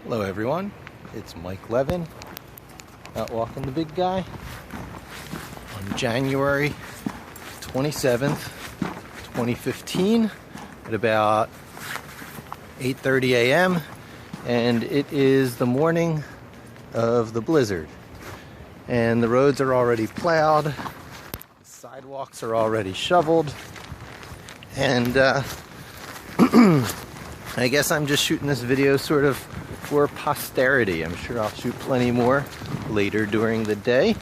Hello everyone, it's Mike Levin, out walking the big guy on January 27th, 2015 at about 8:30 a.m. and it is the morning of the blizzard and the roads are already plowed, the sidewalks are already shoveled, and I guess I'm just shooting this video sort of for posterity. I'm sure I'll shoot plenty more later during the day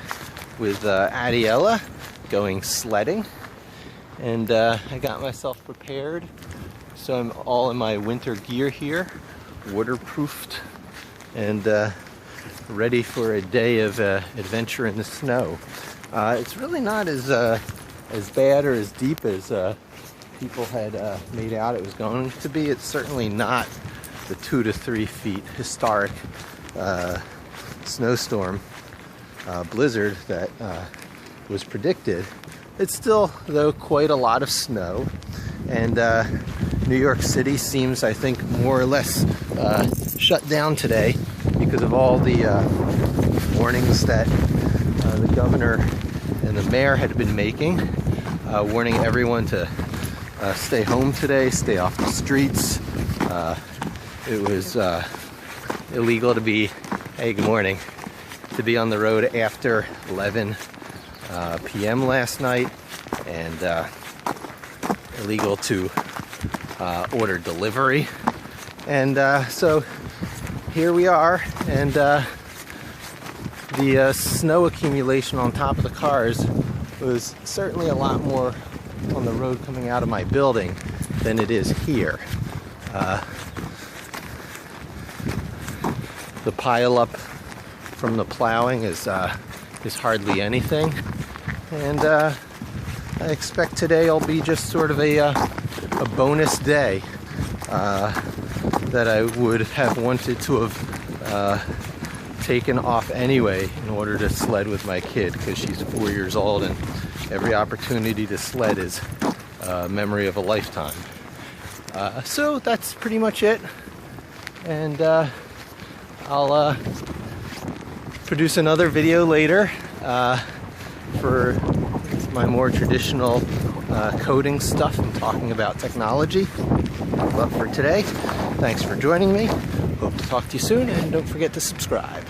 with Adiella going sledding. And I got myself prepared. So I'm all in my winter gear here, waterproofed, and ready for a day of adventure in the snow. It's really not as bad or as deep as people had made out it was going to be. It's certainly not the 2 to 3 feet historic snowstorm blizzard that was predicted. It's still, though, quite a lot of snow, and New York City seems, I think, more or less shut down today because of all the warnings that the governor and the mayor had been making, warning everyone to stay home today, stay off the streets. It was illegal to be, hey, good morning, to be on the road after 11 p.m. last night, and illegal to order delivery. And so here we are, and the snow accumulation on top of the cars was certainly a lot more on the road coming out of my building than it is here. The pile up from the plowing is hardly anything, and I expect today will be just sort of a bonus day that I would have wanted to have taken off anyway in order to sled with my kid, because she's 4 years old and every opportunity to sled is a memory of a lifetime. So that's pretty much it, and I'll produce another video later for my more traditional coding stuff and talking about technology. But for today, thanks for joining me. Hope to talk to you soon, and don't forget to subscribe.